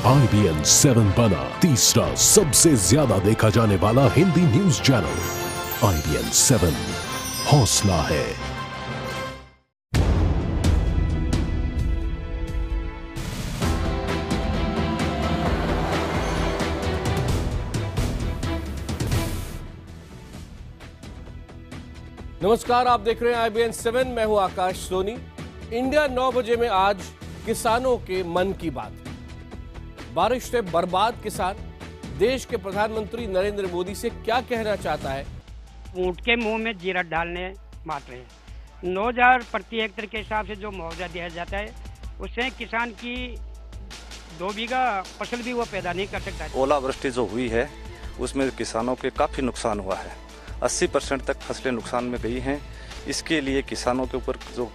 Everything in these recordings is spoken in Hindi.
IBN 7 बना तीसरा सबसे ज्यादा देखा जाने वाला हिंदी न्यूज चैनल। IBN 7 हौसला है। नमस्कार, आप देख रहे हैं IBN 7। मैं हूं आकाश सोनी। इंडिया 9 बजे में आज किसानों के मन की बात। बारिश से बर्बाद किसान देश के प्रधानमंत्री नरेंद्र मोदी से क्या कहना चाहता है। ऊंट के मुंह में जीरा डालने मात्र है। 9,000 प्रति हेक्टेयर के हिसाब से जो मुआवजा दिया जाता है उससे किसान की 2 बीघा फसल भी वो पैदा नहीं कर सकता। ओलावृष्टि जो हुई है उसमें किसानों के काफ़ी नुकसान हुआ है। 80% तक फसलें नुकसान में गई हैं। इसके लिए किसानों के ऊपर जो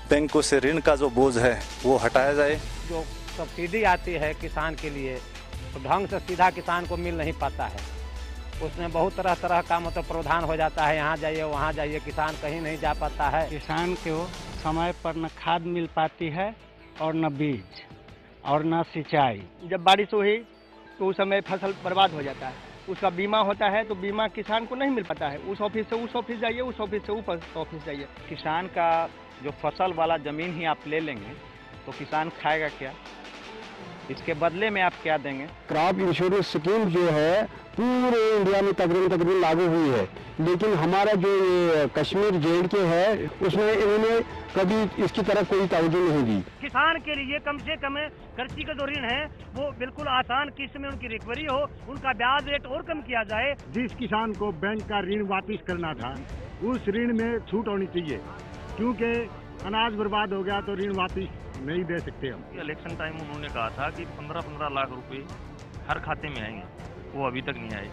बैंकों से ऋण का जो बोझ है वो हटाया जाए। जो सब्सिडी आती है किसान के लिए तो ढंग से सीधा किसान को मिल नहीं पाता है। उसमें बहुत तरह का मतलब प्रावधान हो जाता है, यहाँ जाइए वहाँ जाइए, किसान कहीं नहीं जा पाता है। किसान को समय पर न खाद मिल पाती है और न बीज और न सिंचाई। जब बारिश हुई तो उस समय फसल बर्बाद हो जाता है। उसका बीमा होता है तो बीमा किसान को नहीं मिल पाता है। उस ऑफिस से उस ऑफिस जाइए, उस ऑफिस से उस ऑफिस जाइए। किसान का जो फसल वाला जमीन ही आप ले लेंगे तो किसान खाएगा क्या? इसके बदले में आप क्या देंगे? क्रॉप इंश्योरेंस स्कीम जो है पूरे इंडिया में तकरीबन लागू हुई है, लेकिन हमारा जो ये कश्मीर JNK है उसमें इन्होंने कभी इसकी तरफ कोई तवज्जो नहीं दी। किसान के लिए कम से कम कृषि का जो ऋण है वो बिल्कुल आसान किस्त में उनकी रिकवरी हो, उनका ब्याज रेट और कम किया जाए। जिस किसान को बैंक का ऋण वापिस करना था उस ऋण में छूट होनी चाहिए, क्योंकि अनाज बर्बाद हो गया तो ऋण वापिस नहीं दे सकते हम। इलेक्शन टाइम उन्होंने कहा था कि 15-15 लाख रुपए हर खाते में आएंगे, वो अभी तक नहीं आए।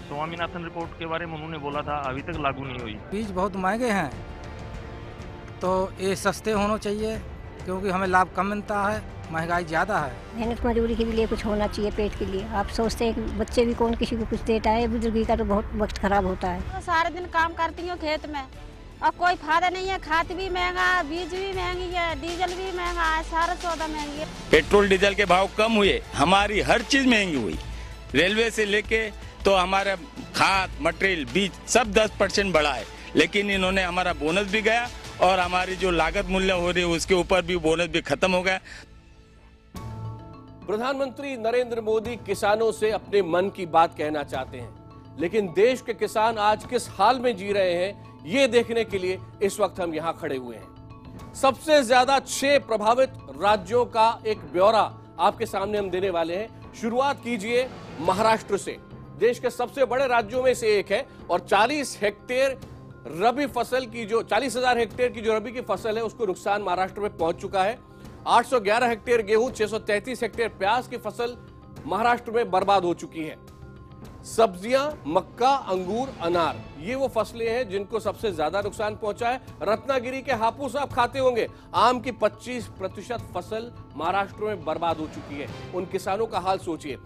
स्वामीनाथन रिपोर्ट के बारे में उन्होंने बोला था, अभी तक लागू नहीं हुई। बीज बहुत महंगे हैं तो ये सस्ते होने चाहिए, क्योंकि हमें लाभ कम मिलता है, महंगाई ज़्यादा है। मेहनत मजदूरी के लिए कुछ होना चाहिए पेट के लिए। आप सोचते हैं कि बच्चे भी कौन किसी को कुछ देता है, बुजुर्गी का तो बहुत वक्त खराब होता है। तो सारे दिन काम करती हूँ खेत में और कोई फायदा नहीं है। खाद भी महंगा, बीज भी महंगी है, डीजल भी महंगा है, सारा सौदा महंगी है। पेट्रोल डीजल के भाव कम हुए, हमारी हर चीज महंगी हुई। रेलवे से लेके तो हमारा खाद, मटेरियल, बीज सब 10% बढ़ा है, लेकिन इन्होंने हमारा बोनस भी गया और हमारी जो लागत मूल्य हो रही है उसके ऊपर भी बोनस भी खत्म हो गया। प्रधानमंत्री नरेंद्र मोदी किसानों से अपने मन की बात कहना चाहते हैं, लेकिन देश के किसान आज किस हाल में जी रहे हैं ये देखने के लिए इस वक्त हम यहां खड़े हुए हैं। सबसे ज्यादा 6 प्रभावित राज्यों का एक ब्यौरा आपके सामने हम देने वाले हैं। शुरुआत कीजिए महाराष्ट्र से। देश के सबसे बड़े राज्यों में से एक है और 40 हेक्टेयर रबी फसल की जो 40,000 हेक्टेयर की जो रबी की फसल है उसको नुकसान महाराष्ट्र में पहुंच चुका है। 811 हेक्टेयर गेहूं, 633 हेक्टेयर प्याज की फसल महाराष्ट्र में बर्बाद हो चुकी है। सब्जियां, मक्का, अंगूर, अनार ये वो फसलें हैं जिनको सबसे ज्यादा नुकसान पहुंचा है। रत्नागिरी के हापुस आप खाते होंगे, आम की 25% फसल महाराष्ट्र में बर्बाद हो चुकी है। उन किसानों का हाल सोचिए।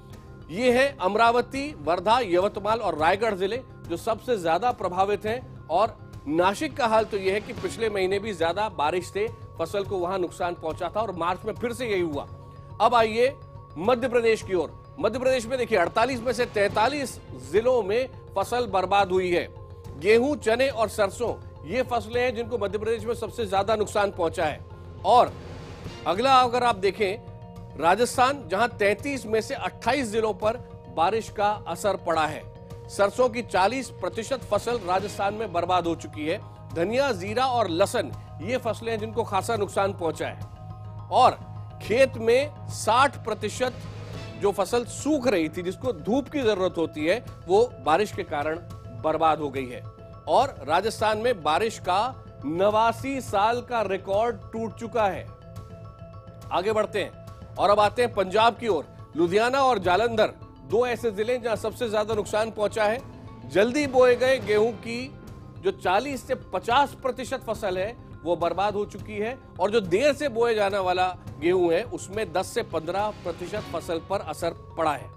ये है अमरावती, वर्धा, यवतमाल और रायगढ़ जिले जो सबसे ज्यादा प्रभावित हैं। और नासिक का हाल तो यह है कि पिछले महीने भी ज्यादा बारिश से फसल को वहां नुकसान पहुंचा था और मार्च में फिर से यही हुआ। अब आइए मध्य प्रदेश की ओर। मध्य प्रदेश में देखिए 48 में से 43 जिलों में फसल बर्बाद हुई है। गेहूं, चने और सरसों ये फसलें हैं जिनको मध्य प्रदेश में सबसे ज्यादा नुकसान पहुंचा है। और अगला अगर आप देखें राजस्थान, जहां 33 में से 28 जिलों पर बारिश का असर पड़ा है। सरसों की 40% फसल राजस्थान में बर्बाद हो चुकी है। धनिया, जीरा और लहसुन ये फसलें हैं जिनको खासा नुकसान पहुंचा है। और खेत में 60% जो फसल सूख रही थी, जिसको धूप की जरूरत होती है, वो बारिश के कारण बर्बाद हो गई है। और राजस्थान में बारिश का 89 साल का रिकॉर्ड टूट चुका है। आगे बढ़ते हैं और अब आते हैं पंजाब की ओर। लुधियाना और जालंधर 2 ऐसे जिले जहां सबसे ज्यादा नुकसान पहुंचा है। जल्दी बोए गए गेहूं की जो 40 से 50% फसल है वो बर्बाद हो चुकी है। और जो देर से बोए जाने वाला गेहूं है उसमें 10 से 15% फसल पर असर पड़ा है।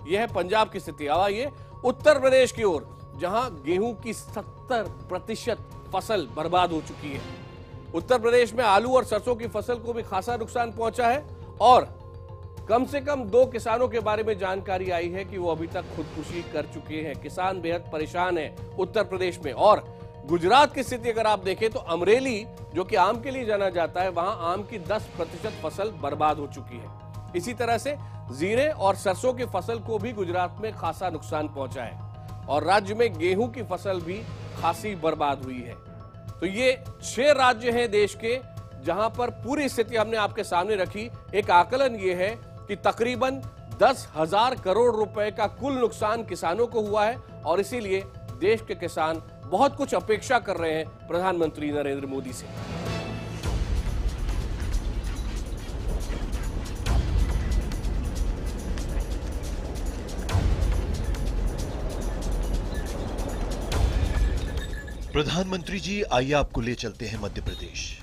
यह है पंजाब की स्थिति। अब आइए उत्तर प्रदेश की ओर, जहां गेहूं की 70% फसल बर्बाद हो चुकी है। उत्तर प्रदेश में आलू और सरसों की फसल को भी खासा नुकसान पहुंचा है। और कम से कम 2 किसानों के बारे में जानकारी आई है कि वो अभी तक खुदकुशी कर चुके हैं। किसान बेहद परेशान है उत्तर प्रदेश में। और गुजरात की स्थिति अगर आप देखें तो अमरेली, जो कि आम के लिए जाना जाता है, वहां आम की 10% फसल बर्बाद हो चुकी है। इसी तरह से जीरे और सरसों की फसल को भी गुजरात में खासा नुकसान पहुंचा है और राज्य में गेहूं की फसल भी खासी बर्बाद हुई है। तो ये 6 राज्य हैं देश के जहां पर पूरी स्थिति हमने आपके सामने रखी। एक आकलन ये है कि तकरीबन 10,000 करोड़ रुपए का कुल नुकसान किसानों को हुआ है और इसीलिए देश के किसान बहुत कुछ अपेक्षा कर रहे हैं प्रधानमंत्री नरेंद्र मोदी से। प्रधानमंत्री जी, आइए आपको ले चलते हैं मध्य प्रदेश।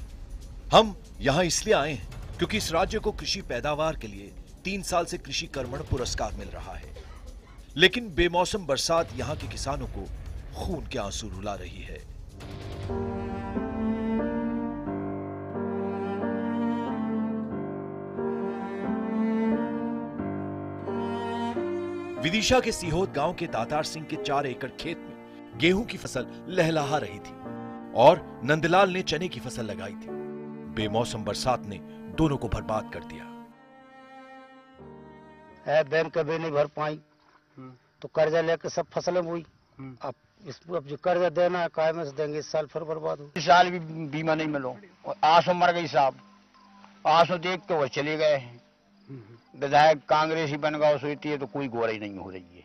हम यहां इसलिए आए हैं क्योंकि इस राज्य को कृषि पैदावार के लिए 3 साल से कृषि कर्मण पुरस्कार मिल रहा है, लेकिन बेमौसम बरसात यहां के किसानों को खून के आंसू रुला रही है। विदिशा के सीहोद गांव के दातार सिंह के 4 एकड़ खेत में गेहूं की फसल लहलहा रही थी और नंदलाल ने चने की फसल लगाई थी। बेमौसम बरसात ने दोनों को बर्बाद कर दिया। बैंक कभी नहीं भर पाई तो कर्जा लेकर सब फसलें बोई। अब अब जो कर्जा देना है काय में से देंगे, इस साल फिर बर्बाद हो। इस साल भी बीमा नहीं मिलो और आंसू मर गई साहब। आंसू देख के वो चले गए हैं। विधायक कांग्रेसी बन गया सोचती है तो कोई गोराई नहीं हो रही है,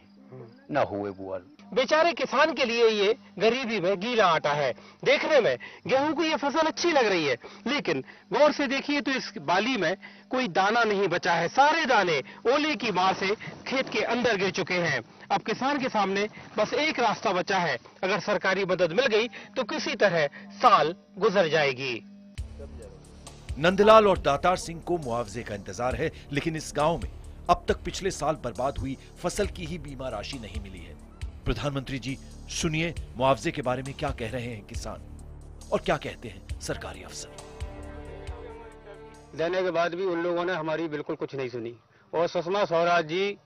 न हुए बुआल। बेचारे किसान के लिए ये गरीबी में गीला आटा है। देखने में गेहूं की ये फसल अच्छी लग रही है, लेकिन गौर से देखिए तो इस बाली में कोई दाना नहीं बचा है। सारे दाने ओले की मार से खेत के अंदर गिर चुके हैं। अब किसान के सामने बस एक रास्ता बचा है। अगर सरकारी मदद मिल गई तो किसी तरह साल गुजर जाएगी। नंदलाल और दातार सिंह को मुआवजे का इंतजार है, लेकिन इस गांव में अब तक पिछले साल बर्बाद हुई फसल की ही बीमा राशि नहीं मिली है। प्रधानमंत्री जी, सुनिए मुआवजे के बारे में क्या कह रहे हैं किसान और क्या कहते हैं सरकारी अफसर। देने के बाद भी उन लोगों ने हमारी बिल्कुल कुछ नहीं सुनी। और सुषमा स्वराज जी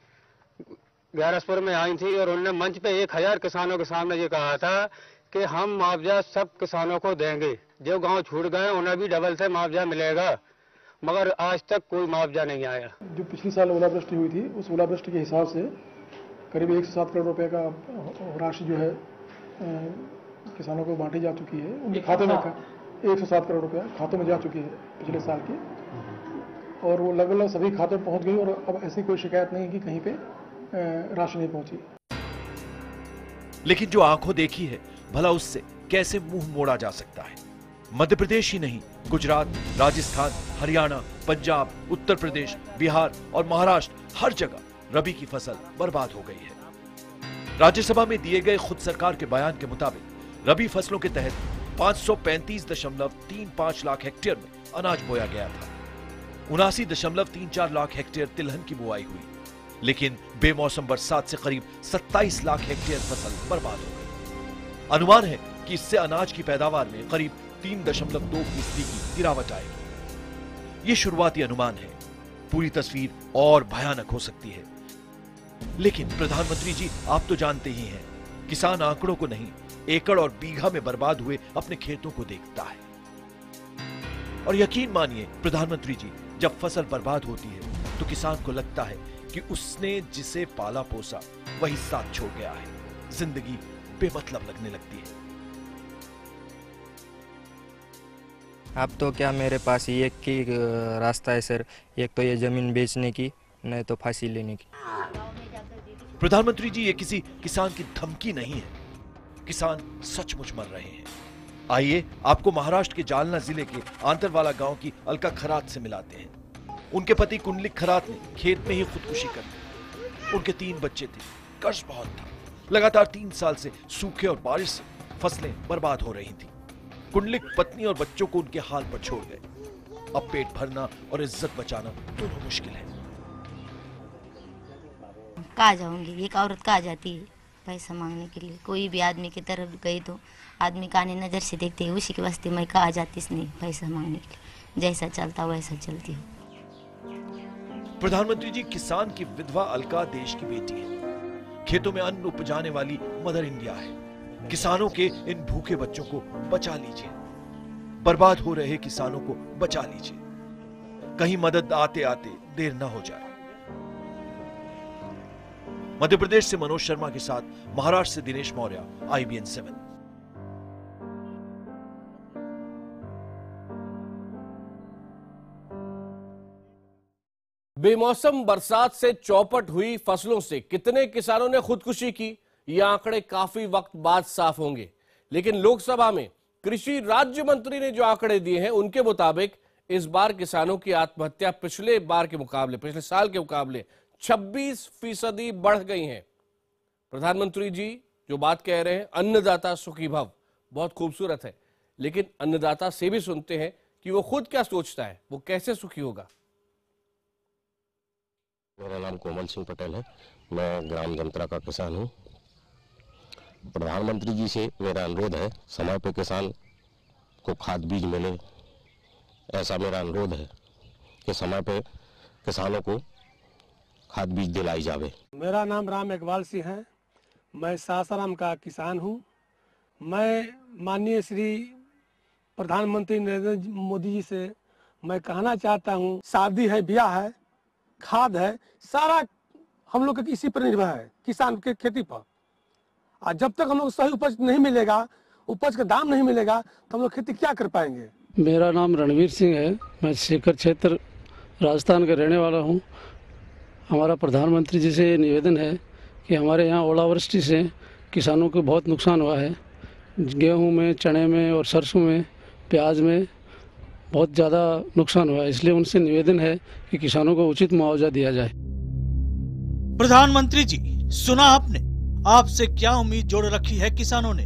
ग्यारसपुर में आई थी और उन्होंने मंच पे 1000 किसानों के सामने ये कहा था कि हम मुआवजा सब किसानों को देंगे। जो गांव छूट गए उन्हें भी डबल से मुआवजा मिलेगा, मगर आज तक कोई मुआवजा नहीं आया। जो पिछली साल ओलावृष्टि हुई थी, उस ओलावृष्टि के हिसाब से करीब 107 करोड़ रुपए का राशि जो है किसानों को बांटी जा चुकी है। उनके खाते में 107 करोड़ रुपया खातों में जा चुकी है पिछले साल की, और वो लगभग सभी खातों में पहुंच गई और अब ऐसी कोई शिकायत नहीं कि कहीं पे राशि नहीं पहुंची। लेकिन जो आंखों देखी है, भला उससे कैसे मुंह मोड़ा जा सकता है। मध्य प्रदेश ही नहीं, गुजरात, राजस्थान, हरियाणा, पंजाब, उत्तर प्रदेश, बिहार और महाराष्ट्र, हर जगह रबी की फसल बर्बाद हो गई है। राज्यसभा में दिए गए खुद सरकार के बयान के मुताबिक रबी फसलों के तहत 535.35 लाख हेक्टेयर में अनाज बोया गया था। 79.34 लाख हेक्टेयर तिलहन की बुआई हुई, लेकिन बेमौसम बरसात से करीब 27 लाख हेक्टेयर फसल बर्बाद हो गई। अनुमान है कि इससे अनाज की पैदावार में करीब 3.2% की गिरावट आएगी। ये शुरुआती अनुमान है, पूरी तस्वीर और भयानक हो सकती है। लेकिन प्रधानमंत्री जी, आप तो जानते ही हैं, किसान आंकड़ों को नहीं, एकड़ और बीघा में बर्बाद हुए अपने खेतों को देखता है। और यकीन मानिए प्रधानमंत्री जी, जब फसल बर्बाद होती है तो किसान को लगता है कि उसने जिसे पाला पोसा वही साथ छोड़ गया है। जिंदगी बेमतलब लगने लगती है। अब तो क्या मेरे पास एक ही रास्ता है सर, एक तो ये जमीन बेचने की, नहीं तो फांसी लेने की। प्रधानमंत्री जी, ये किसी किसान की धमकी नहीं है, किसान सचमुच मर रहे हैं। आइए आपको महाराष्ट्र के जालना जिले के आंतरवाला गांव की अलका खरात से मिलाते हैं। उनके पति कुंडलिक खरात ने खेत में ही खुदकुशी कर ली। उनके 3 बच्चे थे, कर्ज बहुत था। लगातार 3 साल से सूखे और बारिश से फसलें बर्बाद हो रही थी। कुंडलिक पत्नी और बच्चों को उनके हाल पर छोड़ गए। अब पेट भरना और इज्जत बचाना दोनों मुश्किल है। कहाँ जाऊंगी, एक औरत कहाँ जाती है पैसा मांगने के लिए। कोई भी आदमी की तरफ गई तो आदमी काने नजर से देखते हैं, उसी के वास्ते मैं कहाँ जाती नहीं पैसा मांगने के लिए। जैसा चलता वैसा चलती हूँ। प्रधानमंत्री जी, किसान की विधवा अलका देश की बेटी है। खेतों में अन्न उपजाने वाली मदर इंडिया है। किसानों के इन भूखे बच्चों को बचा लीजिए, बर्बाद हो रहे किसानों को बचा लीजिए, कहीं मदद आते आते देर न हो जाए। मध्य प्रदेश से मनोज शर्मा के साथ महाराष्ट्र से दिनेश मौर्य, IBN 7। बेमौसम बरसात से चौपट हुई फसलों से कितने किसानों ने खुदकुशी की, ये आंकड़े काफी वक्त बाद साफ होंगे। लेकिन लोकसभा में कृषि राज्य मंत्री ने जो आंकड़े दिए हैं उनके मुताबिक इस बार किसानों की आत्महत्या पिछले साल के मुकाबले 26% बढ़ गई हैं। प्रधानमंत्री जी जो बात कह रहे हैं अन्नदाता सुखी भव, बहुत खूबसूरत है, लेकिन अन्नदाता से भी सुनते हैं कि वो खुद क्या सोचता है, वो कैसे सुखी होगा। मेरा नाम कोमल सिंह पटेल है, मैं ग्राम जमतरा का किसान हूँ। प्रधानमंत्री जी से मेरा अनुरोध है समय पे किसान को खाद बीज मिले, ऐसा मेरा अनुरोध है कि समय पे किसानों को खाद बीज दिलाई जावे। मेरा नाम राम इकबाल सिंह है, मैं सासाराम का किसान हूँ। मैं माननीय श्री प्रधानमंत्री नरेंद्र मोदी जी से मैं कहना चाहता हूँ, शादी है, ब्याह है, खाद है, सारा हम लोग इसी पर निर्भर है, किसान के खेती पर। और जब तक हम लोग सही उपज नहीं मिलेगा, उपज का दाम नहीं मिलेगा, तो हम लोग खेती क्या कर पाएंगे। मेरा नाम रणवीर सिंह है, मैं सीकर क्षेत्र राजस्थान का रहने वाला हूँ। हमारा प्रधानमंत्री जी से निवेदन है कि हमारे यहाँ ओलावृष्टि से किसानों को बहुत नुकसान हुआ है। गेहूँ में, चने में और सरसों में, प्याज में बहुत ज़्यादा नुकसान हुआ है। इसलिए उनसे निवेदन है कि किसानों को उचित मुआवजा दिया जाए। प्रधानमंत्री जी, सुना आपने, आपसे क्या उम्मीद जोड़ रखी है किसानों ने।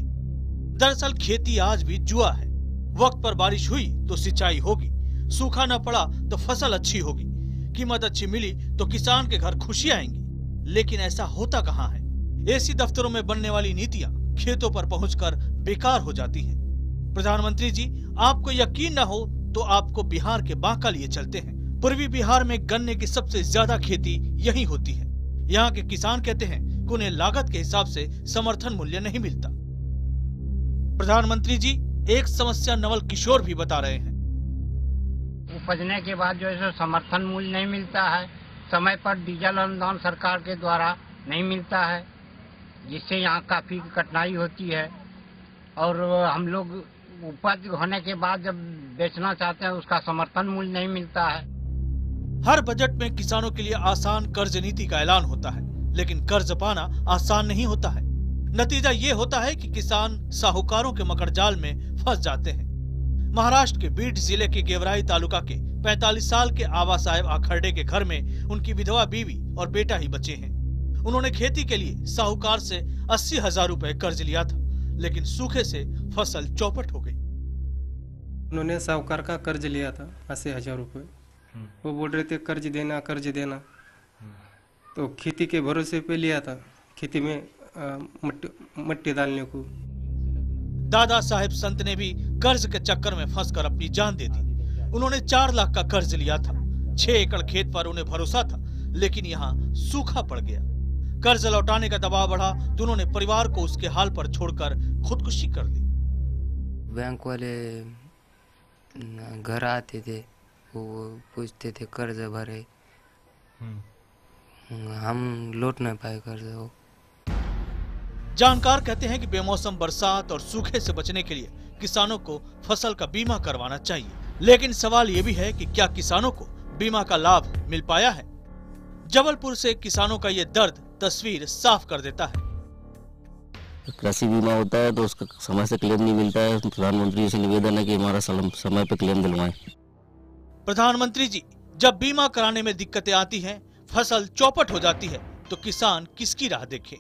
दरअसल खेती आज भी जुआ है। वक्त पर बारिश हुई तो सिंचाई होगी, सूखा न पड़ा तो फसल अच्छी होगी, कीमत अच्छी मिली तो किसान के घर खुशी आएंगी। लेकिन ऐसा होता कहाँ है। ऐसी दफ्तरों में बनने वाली नीतियाँ खेतों पर पहुंचकर बेकार हो जाती हैं। प्रधानमंत्री जी, आपको यकीन न हो तो आपको बिहार के बांका लिए चलते हैं। पूर्वी बिहार में गन्ने की सबसे ज्यादा खेती यही होती है। यहाँ के किसान कहते हैं कि उन्हें लागत के हिसाब से समर्थन मूल्य नहीं मिलता। प्रधानमंत्री जी, एक समस्या नवल किशोर भी बता रहे हैं। उपजने के बाद जो है समर्थन मूल्य नहीं मिलता है, समय पर डीजल अनुदान सरकार के द्वारा नहीं मिलता है, जिससे यहाँ काफी कठिनाई होती है। और हम लोग उपज होने के बाद जब बेचना चाहते हैं उसका समर्थन मूल्य नहीं मिलता है। हर बजट में किसानों के लिए आसान कर्ज नीति का ऐलान होता है, लेकिन कर्ज पाना आसान नहीं होता है। नतीजा ये होता है कि किसान साहूकारों के मकड़जाल में फंस जाते हैं। महाराष्ट्र के बीड जिले के गेवराई तालुका के 45 साल के आबा साहेब आखरडे के घर में उनकी विधवा बीवी और बेटा ही बचे हैं। उन्होंने खेती के लिए साहूकार से 80,000 रुपए कर्ज लिया था, लेकिन सूखे से फसल चौपट हो गई। उन्होंने साहूकार का कर्ज लिया था 80,000 रुपए। वो बोल रहे थे कर्ज देना, तो खेती के भरोसे पे लिया था, खेती में मट्टी डालने को। दादा साहेब संत ने भी कर्ज के चक्कर में फंसकर अपनी जान दे दी। उन्होंने 4 लाख का कर्ज लिया था। 6 एकड़ खेत पर उन्हें भरोसा था, लेकिन यहाँ सूखा पड़ गया। कर्ज लौटाने का दबाव बढ़ा तो उन्होंने परिवार को उसके हाल पर छोड़कर खुदकुशी कर ली। बैंक वाले घर आते थे, वो पूछते थे कर्ज भरे, हम लौट नहीं पाए कर्ज। वो जानकार कहते हैं कि बेमौसम बरसात और सूखे से बचने के लिए किसानों को फसल का बीमा करवाना चाहिए। लेकिन सवाल ये भी है कि क्या किसानों को बीमा का लाभ मिल पाया है। जबलपुर से किसानों का ये दर्द तस्वीर साफ कर देता है। कृषि बीमा होता है तो उसका समय से क्लेम नहीं मिलता है। प्रधानमंत्री से निवेदन है कि हमारा समय पे क्लेम दिलवाएं। प्रधानमंत्री जी, जब बीमा कराने में दिक्कतें आती हैं, फसल चौपट हो जाती है, तो किसान किसकी राह देखे।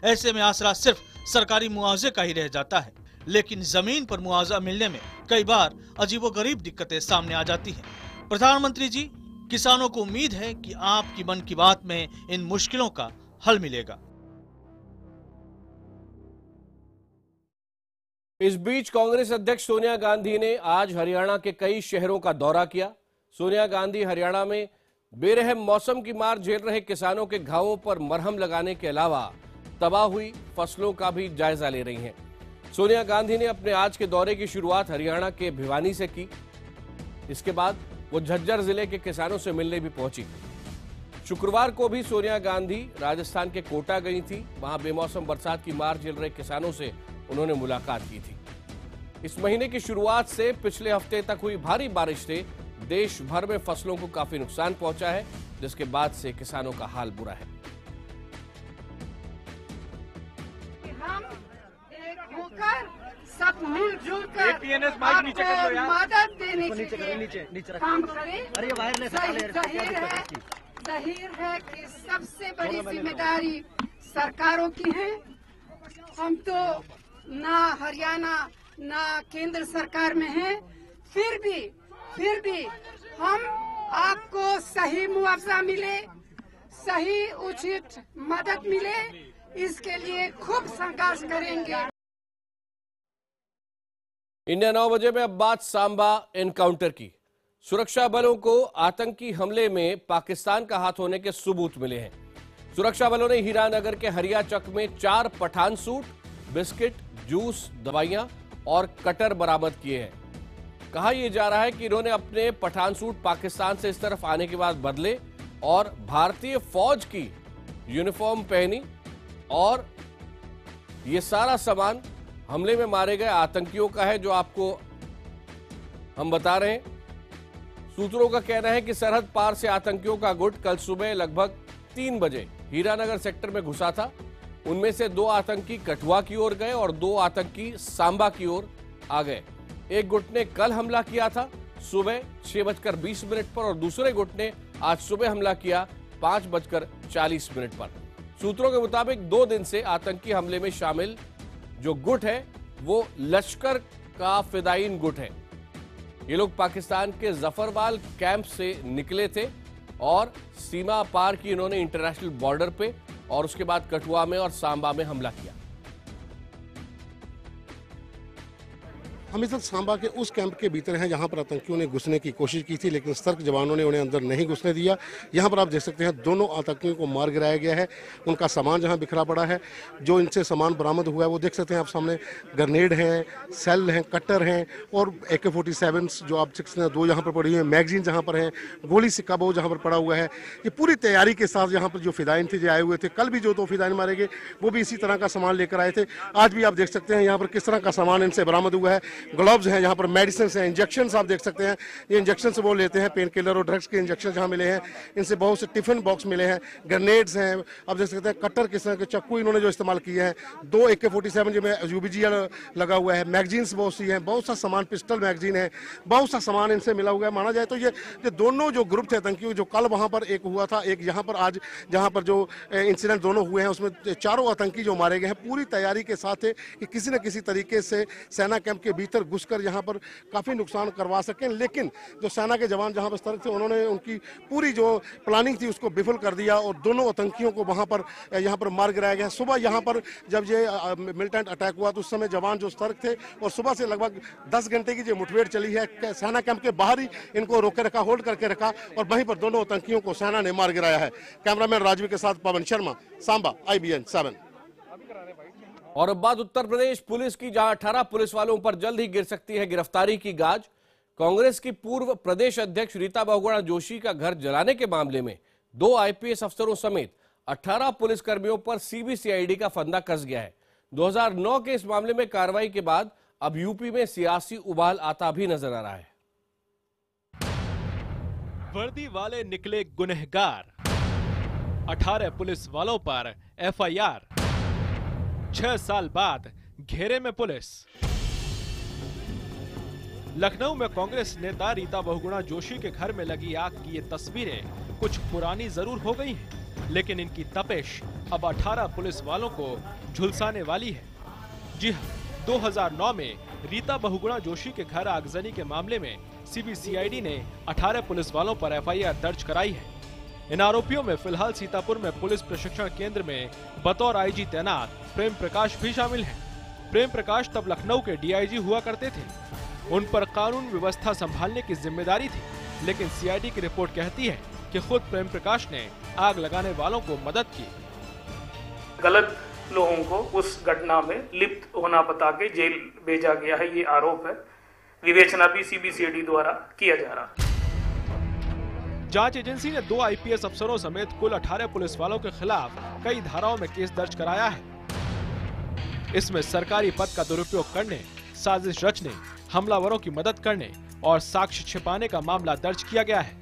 ऐसे में आसरा सिर्फ सरकारी मुआवजे का ही रह जाता है। लेकिन जमीन पर मुआवजा मिलने में कई बार अजीबोगरीब दिक्कतें सामने आ जाती हैं। प्रधानमंत्री जी, किसानों को उम्मीद है कि आपकी मन की बात में इन मुश्किलों का हल मिलेगा। इस बीच कांग्रेस अध्यक्ष सोनिया गांधी ने आज हरियाणा के कई शहरों का दौरा किया। सोनिया गांधी हरियाणा में बेरहम मौसम की मार झेल रहे किसानों के घावों पर मरहम लगाने के अलावा तबाह हुई फसलों का भी जायजा ले रही हैं। सोनिया गांधी ने अपने आज के दौरे की शुरुआत हरियाणा के भिवानी से की। इसके बाद वो झज्जर जिले के किसानों से मिलने भी पहुंची। शुक्रवार को भी सोनिया गांधी राजस्थान के कोटा गई थी। वहां बेमौसम बरसात की मार झेल रहे किसानों से उन्होंने मुलाकात की थी। इस महीने की शुरुआत से पिछले हफ्ते तक हुई भारी बारिश से देश भर में फसलों को काफी नुकसान पहुंचा है, जिसके बाद से किसानों का हाल बुरा है। हम एक होकर सब मिलजुल कर आपको मदद देने के लिए काम करें। जाहिर है कि सबसे बड़ी जिम्मेदारी सरकारों की है। हम तो ना हरियाणा ना केंद्र सरकार में हैं, फिर भी हम आपको सही मुआवजा मिले, सही उचित मदद मिले, इसके लिए खूब संघर्ष करेंगे। इंडिया 9 बजे में अब बात सांबा एनकाउंटर की। सुरक्षा बलों को आतंकी हमले में पाकिस्तान का हाथ होने के सबूत मिले हैं। सुरक्षा बलों ने हीरानगर के हरियाचक में 4 पठान सूट, बिस्किट, जूस, दवाइयां और कटर बरामद किए हैं। कहा यह जा रहा है कि इन्होंने अपने पठान सूट पाकिस्तान से इस तरफ आने के बाद बदले और भारतीय फौज की यूनिफॉर्म पहनी, और ये सारा सामान हमले में मारे गए आतंकियों का है, जो आपको हम बता रहे हैं। सूत्रों का कहना है कि सरहद पार से आतंकियों का गुट कल सुबह लगभग 3 बजे हीरानगर सेक्टर में घुसा था। उनमें से 2 आतंकी कठुआ की ओर गए और 2 आतंकी सांबा की ओर आ गए। एक गुट ने कल हमला किया था सुबह 6:20 पर और दूसरे गुट ने आज सुबह हमला किया 5:40 पर। सूत्रों के मुताबिक 2 दिन से आतंकी हमले में शामिल जो गुट है वो लश्कर का फिदायीन गुट है। ये लोग पाकिस्तान के जफरवाल कैंप से निकले थे और सीमा पार की इन्होंने इंटरनेशनल बॉर्डर पे, और उसके बाद कठुआ में और सांबा में हमला किया। हम इस वक्त सांबा के उस कैंप के भीतर हैं जहां पर आतंकियों ने घुसने की कोशिश की थी, लेकिन सतर्क जवानों ने उन्हें अंदर नहीं घुसने दिया। यहां पर आप देख सकते हैं दोनों आतंकियों को मार गिराया गया है। उनका सामान जहां बिखरा पड़ा है, जो इनसे सामान बरामद हुआ है वो देख सकते हैं आप सामने। ग्रेनेड हैं, सेल हैं, कट्टर हैं और AK-47 जो आप देख सकते हैं 2 यहाँ पर पड़ी हुई है, मैगजीन जहाँ पर है, गोली सिक्का बहु जहाँ पर पड़ा हुआ है। ये पूरी तैयारी के साथ यहाँ पर जो फिदायीन थे जो आए हुए थे, कल भी जो 2 फिदायीन मारे गए वो भी इसी तरह का सामान लेकर आए थे। आज भी आप देख सकते हैं यहाँ पर किस तरह का सामान इनसे बरामद हुआ है। ग्लव्स हैं, यहाँ पर मेडिसिन हैं, इंजेक्शन आप देख सकते हैं। ये इंजेक्शन से वो लेते हैं, पेन किलर और ड्रग्स के इंजेक्शन जहाँ मिले हैं। इनसे बहुत से टिफिन बॉक्स मिले हैं, ग्रेनेड्स हैं, आप देख सकते हैं कट्टर किस तरह के चाकू इन्होंने जो इस्तेमाल किए हैं। 2 AK-47 जिसमें UBGL लगा हुआ है, मैगजीन्स बहुत सी हैं, बहुत सा सामान, पिस्टल मैगजीन है, बहुत सा सामान इनसे मिला हुआ है। माना जाए तो ये दोनों जो ग्रुप थे आतंकियों, जो कल वहाँ पर एक हुआ था, एक यहाँ पर आज जहाँ पर जो इंसिडेंट दोनों हुए हैं, उसमें 4 आतंकी जो मारे गए हैं, पूरी तैयारी के साथ है कि किसी न किसी तरीके से सेना कैंप के भीतर घुसकर यहाँ पर काफ़ी नुकसान करवा सकें। लेकिन जो सेना के जवान जहाँ पर सतर्क थे, उन्होंने उनकी पूरी जो प्लानिंग थी उसको विफल कर दिया और दोनों आतंकियों को वहाँ पर यहाँ पर मार गिराया गया। सुबह यहाँ पर जब ये मिलिटेंट अटैक हुआ तो उस समय जवान जो सतर्क थे और सुबह से लगभग 10 घंटे की जो मुठभेड़ चली है, सेना कैंप के बाहर ही इनको रोके रखा, होल्ड करके रखा और वहीं पर दोनों आतंकियों को सेना ने मार गिराया है। कैमरामैन राजवी के साथ पवन शर्मा, सांबा, IBN 7। और अब बात उत्तर प्रदेश पुलिस की, जहां 18 पुलिस वालों पर जल्द ही गिर सकती है गिरफ्तारी की गाज। कांग्रेस की पूर्व प्रदेश अध्यक्ष रीता बहुगुणा जोशी का घर जलाने के मामले में 2 IPS अफसरों समेत 18 पुलिसकर्मियों पर CBCID का फंदा कस गया है। 2009 के इस मामले में कार्रवाई के बाद अब यूपी में सियासी उबाल आता भी नजर आ रहा है। वर्दी वाले निकले गुनहगार, 18 पुलिस वालों पर FIR, 6 साल बाद घेरे में पुलिस। लखनऊ में कांग्रेस नेता रीता बहुगुणा जोशी के घर में लगी आग की ये तस्वीरें कुछ पुरानी जरूर हो गई हैं, लेकिन इनकी तपिश अब 18 पुलिस वालों को झुलसाने वाली है। जी हां, 2009 में रीता बहुगुणा जोशी के घर आगजनी के मामले में CBCID ने 18 पुलिस वालों पर FIR दर्ज कराई है। इन आरोपियों में फिलहाल सीतापुर में पुलिस प्रशिक्षण केंद्र में बतौर IG तैनात प्रेम प्रकाश भी शामिल हैं। प्रेम प्रकाश तब लखनऊ के DIG हुआ करते थे। उन पर कानून व्यवस्था संभालने की जिम्मेदारी थी, लेकिन CID की रिपोर्ट कहती है कि खुद प्रेम प्रकाश ने आग लगाने वालों को मदद की। गलत लोगों को उस घटना में लिप्त होना बता के जेल भेजा गया है, ये आरोप है। विवेचना भी सीबीसीआईडी द्वारा किया जा रहा है। जांच एजेंसी ने 2 आईपीएस अफसरों समेत कुल 18 पुलिस वालों के खिलाफ कई धाराओं में केस दर्ज कराया है। इसमें सरकारी पद का दुरुपयोग करने, साजिश रचने, हमलावरों की मदद करने और साक्ष्य छिपाने का मामला दर्ज किया गया है।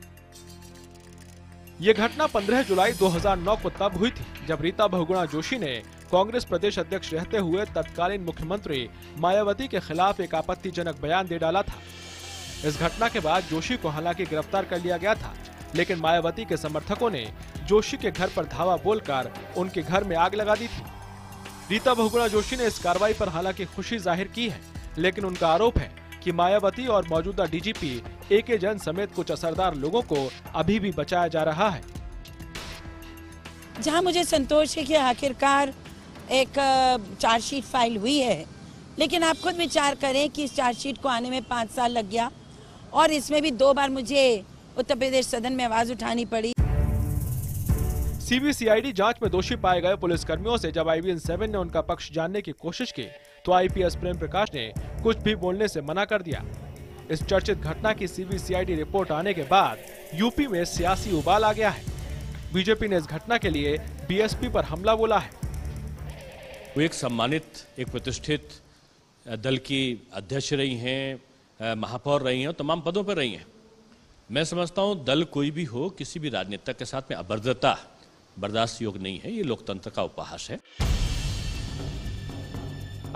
ये घटना 15 जुलाई 2009 को तब हुई थी जब रीता बहुगुणा जोशी ने कांग्रेस प्रदेश अध्यक्ष रहते हुए तत्कालीन मुख्यमंत्री मायावती के खिलाफ एक आपत्तिजनक बयान दे डाला था। इस घटना के बाद जोशी को हालांकि गिरफ्तार कर लिया गया था, लेकिन मायावती के समर्थकों ने जोशी के घर पर धावा बोलकर उनके घर में आग लगा दी थी। रीता बहुगुणा जोशी ने इस कार्रवाई पर हालांकि खुशी जाहिर की है, लेकिन उनका आरोप है कि मायावती और मौजूदा डीजीपी एके जैन समेत कुछ असरदार लोगों को अभी भी बचाया जा रहा है। जहां मुझे संतोष है कि आखिरकार एक चार्जशीट फाइल हुई है, लेकिन आप खुद विचार करें कि इस चार्जशीट को आने में 5 साल लग गया और इसमें भी 2 बार मुझे उत्तर प्रदेश सदन में आवाज उठानी पड़ी। सीबीसीआईडी जांच में दोषी पाए गए पुलिसकर्मियों से जब IBN-7 ने उनका पक्ष जानने की कोशिश की तो आईपीएस प्रेम प्रकाश ने कुछ भी बोलने से मना कर दिया। इस चर्चित घटना की सीबीसीआईडी रिपोर्ट आने के बाद यूपी में सियासी उबाल आ गया है। बीजेपी ने इस घटना के लिए बीएसपी पर हमला बोला है। वो एक सम्मानित, एक प्रतिष्ठित दल की अध्यक्ष रही हैं, महापौर रही हैं और तमाम पदों पर रही हैं। मैं समझता हूं दल कोई भी हो, किसी भी राजनेता के साथ में अभद्रता बर्दाश्त योग्य नहीं है। ये लोकतंत्र का उपहास है।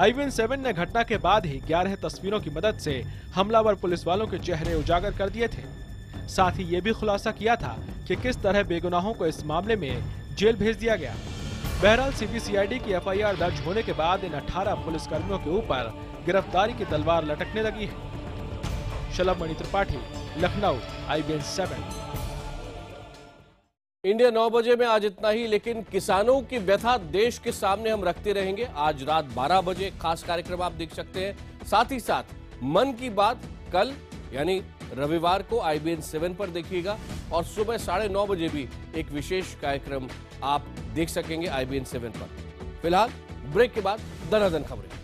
IBN-7 ने घटना के बाद ही 11 तस्वीरों की मदद से हमलावर पुलिस वालों के चेहरे उजागर कर दिए थे। साथ ही ये भी खुलासा किया था कि किस तरह बेगुनाहों को इस मामले में जेल भेज दिया गया। बहरहाल सीबीसीआईडी की FIR दर्ज होने के बाद इन 18 पुलिसकर्मियों के ऊपर गिरफ्तारी की तलवार लटकने लगी है। शलभ मणि त्रिपाठी, लखनऊ, IBN-7। इंडिया 9 बजे में आज इतना ही, लेकिन किसानों की व्यथा देश के सामने हम रखते रहेंगे। आज रात 12 बजे खास कार्यक्रम आप देख सकते हैं। साथ ही साथ मन की बात कल यानी रविवार को IBN-7 पर देखिएगा और सुबह 9:30 बजे भी एक विशेष कार्यक्रम आप देख सकेंगे IBN-7 पर। फिलहाल ब्रेक के बाद दनादन खबरें।